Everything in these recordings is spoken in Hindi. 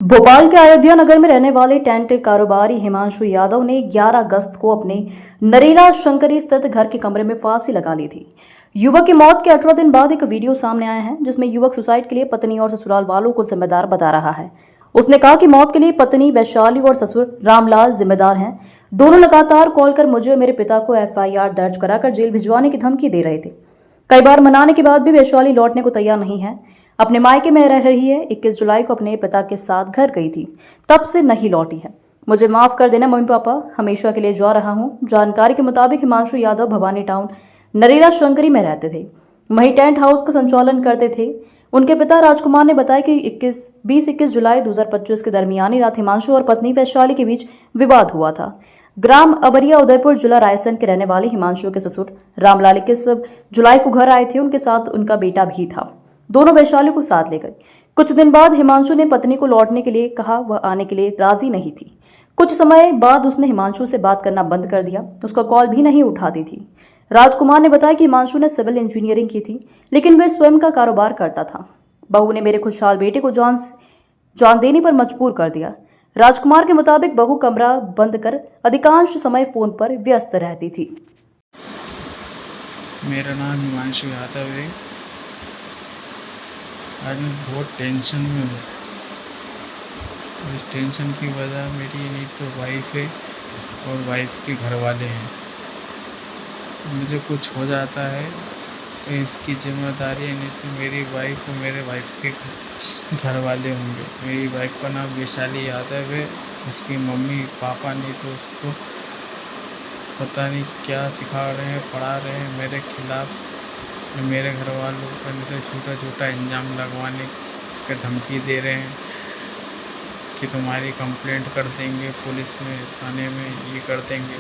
भोपाल के अयोध्या नगर में रहने वाले टेंट कारोबारी हिमांशु यादव ने 11 अगस्त को अपने नरेला शंकरी स्थित घर के कमरे में फांसी लगा ली थी। युवक की मौत के 18 दिन बाद एक वीडियो सामने आया है जिसमें युवक सुसाइड के लिए पत्नी और ससुराल वालों को जिम्मेदार बता रहा है। उसने कहा कि मौत के लिए पत्नी वैशाली और ससुर रामलाल जिम्मेदार हैं। दोनों लगातार कॉल कर मुझे और मेरे पिता को FIR दर्ज कराकर जेल भिजवाने की धमकी दे रहे थे। कई बार मनाने के बाद भी वैशाली लौटने को तैयार नहीं है। अपने मायके में रह रही है। 21 जुलाई को अपने पिता के साथ घर गई थी, तब से नहीं लौटी है। मुझे माफ कर देना मम्मी पापा, हमेशा के लिए जा रहा हूँ। जानकारी के मुताबिक हिमांशु यादव भवानी टाउन नरेला शंकरी में रहते थे, वहीं टेंट हाउस का संचालन करते थे। उनके पिता राजकुमार ने बताया कि 20-21 जुलाई 2025 के दरमियानी रात हिमांशु और पत्नी वैशाली के बीच विवाद हुआ था। ग्राम अबरिया उदयपुर जिला रायसेन के रहने वाले हिमांशु के ससुर रामलाल 21 जुलाई को घर आए थे। उनके साथ उनका बेटा भी था। दोनों वैशाली को साथ ले गए। कुछ दिन बाद हिमांशु ने पत्नी को लौटने के लिए कहा, वह आने के लिए राजी नहीं थी। कुछ समय बाद उसने हिमांशु से बात करना बंद कर दिया, उसका कॉल भी नहीं उठाती थी। राजकुमार ने बताया कि हिमांशु ने सिविल इंजीनियरिंग की थी, लेकिन वह स्वयं का कारोबार करता था। बहू ने मेरे खुशहाल बेटे को जान देने पर मजबूर कर दिया। राजकुमार के मुताबिक बहू कमरा बंद कर अधिकांश समय फोन पर व्यस्त रहती थी। मेरा नाम हिमांशु यादव है। आज मैं बहुत टेंशन में हूँ। इस टेंशन की वजह मेरी नहीं तो वाइफ है और वाइफ के घर वाले हैं। मुझे कुछ हो जाता है तो इसकी जिम्मेदारी नहीं तो मेरी वाइफ और मेरे वाइफ के घर वाले होंगे। मेरी वाइफ का नाम वैशाली यादव है। उसकी मम्मी पापा नहीं तो उसको पता नहीं क्या सिखा रहे हैं, पढ़ा रहे हैं मेरे खिलाफ। मेरे घर वालों पर मेरे छोटा छोटा इल्ज़ाम लगवाने की धमकी दे रहे हैं कि तुम्हारी कंप्लेंट कर देंगे पुलिस में, थाने में, ये कर देंगे।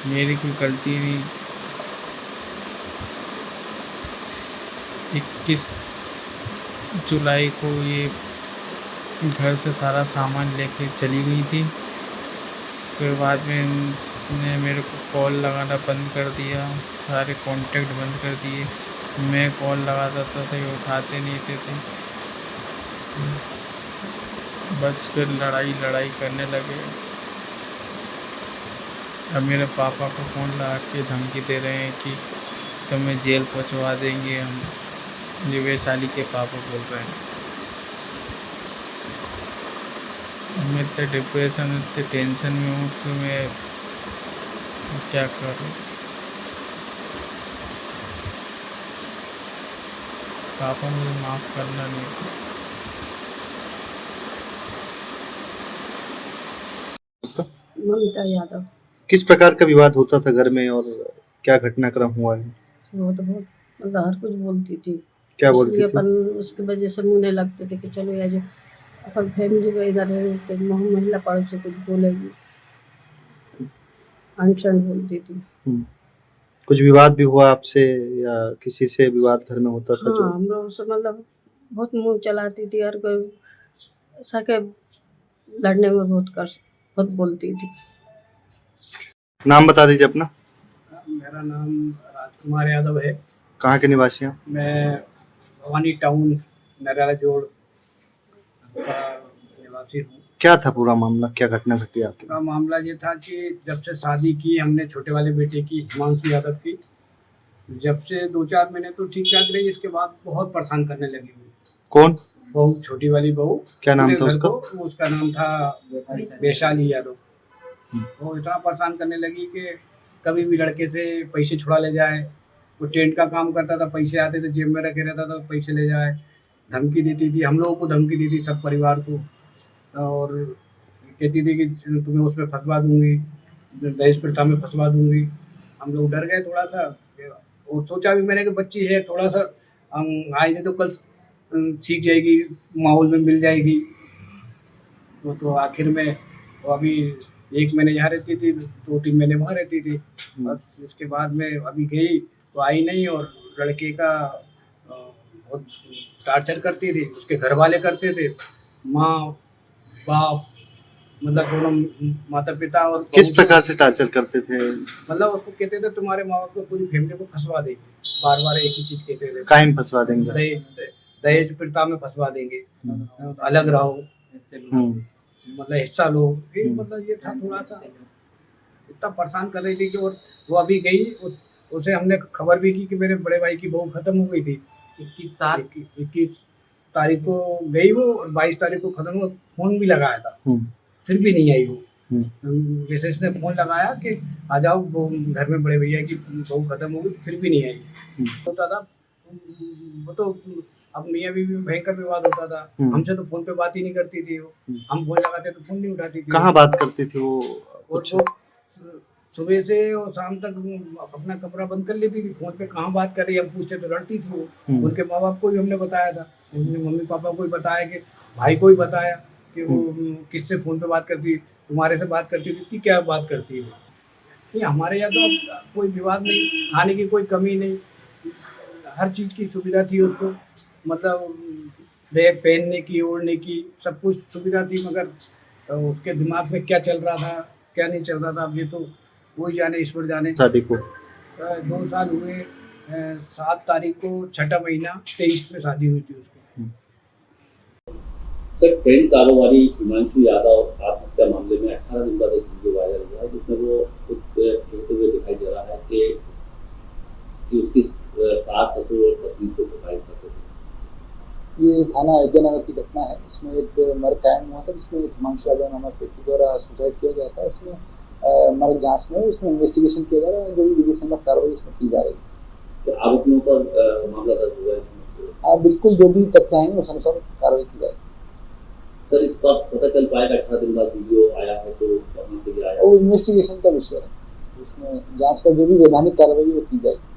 मेरी कोई गलती नहीं। 21 जुलाई को ये घर से सारा सामान लेके चली गई थी। फिर बाद में ने मेरे को कॉल लगाना बंद कर दिया, सारे कांटेक्ट बंद कर दिए। मैं कॉल लगाता था तो ये उठाते नहीं थे। बस फिर लड़ाई करने लगे। अब मेरे पापा को फ़ोन लगा के धमकी दे रहे हैं कि तुम्हें जेल पहुंचवा देंगे हम। ये वैशाली के पापा बोल रहे हैं। मैं इतने डिप्रेशन, इतने टेंशन में हूँ कि मैं क्या करूँ। पापा मुझे माफ़ करना नहीं था। ममता यादव। किस प्रकार का विवाद होता था घर में और क्या घटनाक्रम हुआ है? वो तो बहुत मतलब हर कुछ बोलती थी। क्या बोलती थी? अपन उसकी वजह से मुँह नहीं लगते थे कि चलो यार अपन फैमिली में इधर है तो महिला पड़ोसी कुछ बोलेगी, अनशन बोलती थी। कुछ विवाद भी हुआ आपसे या किसी से विवाद घर में होता था? हाँ, हम लोग से मतलब बहुत मुँह चलाती थी और कोई ऐसा के लड़ने में बहुत बोलती थी। नाम बता दीजिए अपना। मेरा नाम राजकुमार यादव है। कहाँ के निवासी हैं? मैं भवानी टाउन नरेला जोड़ का निवासी हूँ। क्या था पूरा मामला, क्या घटना घटी आपके? का मामला ये था कि जब से शादी की हमने छोटे वाले बेटे की, हिमांशु यादव की, जब से 2-4 महीने तो ठीक ठाक रही। इसके बाद बहुत परेशान करने लगी। कौन? बहू, छोटी वाली बहू। क्या नाम था उसका? उसका नाम था वैशाली यादव। वो इतना परेशान करने लगी कि कभी भी लड़के से पैसे छुड़ा ले जाए। वो टेंट का काम करता था, पैसे आते थे जेब में रखे रहता था, पैसे ले जाए। धमकी देती थी, हम लोगों को धमकी दी थी, सब परिवार को। और कहती थी कि तुम्हें उसमें फंसवा दूंगी, दहेज प्रथा में फंसवा दूंगी। हम लोग डर गए थोड़ा सा और सोचा भी मैंने कि बच्ची है, थोड़ा सा हम आज नहीं तो कल सीख जाएगी, माहौल में मिल जाएगी। तो आखिर में वो अभी 1 महीने यहाँ रहती थी, 2-3 महीने वहाँ रहती थी। बस इसके बाद में अभी गई तो आई नहीं। और लड़के का बहुत टार्चर करती थी, उसके घर वाले करते थे, माँ बाप मतलब दोनों माता पिता। और किस प्रकार से टार्चर करते थे? मतलब उसको कहते थे तुम्हारे माँ बाप को पूरी फैमिली को फंसवा देंगे। बार बार एक ही चीज कहते थे, काहे में फंसवा देंगे? दहेज प्रथा में फंसवा देंगे, अलग रहो, मतलब हिस्सा लो, ये मतलब ये था थोड़ा सा इतना परेशान कर रही थी कि और वो अभी गई, उसे हमने खबर भी की कि मेरे बड़े भाई की बहू खत्म हो गई थी 21 तारीख को गई वो और 22 तारीख को खत्म हुआ। फोन भी लगाया था, फिर भी नहीं आई वो। विशेष ने फोन लगाया कि आ जाओ, वो घर में बड़े भैया की बहू खत्म हो गई, फिर भी नहीं आई। होता था वो तो अब मियाँ बीवी में भयंकर विवाद होता था। हमसे तो फोन पे बात ही नहीं करती थी वो, हम फोन लगाते तो फोन नहीं उठाती थी। कहाँ बात करती थी वो? और वो सुबह से और शाम तक अपना कमरा बंद कर लेती थी, फोन पे कहाँ बात कर रही है, हम पूछते तो लड़ती थी वो। उनके माँ बाप को भी हमने बताया था, उन्होंने मम्मी पापा को भी बताया, कि भाई को भी बताया कि वो किससे फोन पे बात करती, तुम्हारे से बात करती थी, क्या बात करती है। नहीं, हमारे यहाँ तो अब कोई विवाद नहीं, खाने की कोई कमी नहीं, हर चीज़ की सुविधा थी उसको, मतलब बैग पहनने की, ओढ़ने की, सब कुछ सुविधा थी। मगर उसके दिमाग में क्या चल रहा था, क्या नहीं चल रहा था, अब ये तो वही जाने, ईश्वर जाने। शादी को 2 साल हुए, 7 तारीख को 6ठा महीना 23 में शादी हुई थी उसकी। सर, ट्रेन कारोबारी हिमांशु यादव आत्महत्या मामले में 18 दिन बाद एक वीडियो वायरल हुआ है, जिसमें वो खुद कहते हुए दिखाई दे रहा है कि उसकी सास, ससुर और पत्नी को प्रताड़ित करते थे। ये थाना अयोध्या नगर की घटना है। इसमें एक मर्ग कायम हुआ था, जिसमें हिमांशु यादव नामक व्यक्ति द्वारा सुसाइड किया गया था। इसमें मर्ग जांच में इसमें इन्वेस्टिगेशन किया जा रहा है, जो भी विधि सम्मत कार्रवाई इसमें की जा रही है। तो आरोपियों पर मामला दर्ज हुआ है? हाँ, बिल्कुल, जो भी तथ्य आएंगे उस अनुसार कार्रवाई की जाएगी। सर, इस बात पता चल पाएगा 18 दिन बाद वीडियो आया है तो कहाँ से आया? वो इन्वेस्टिगेशन का विषय है, उसमें जांच का जो भी वैधानिक कार्रवाई वो की जाएगी।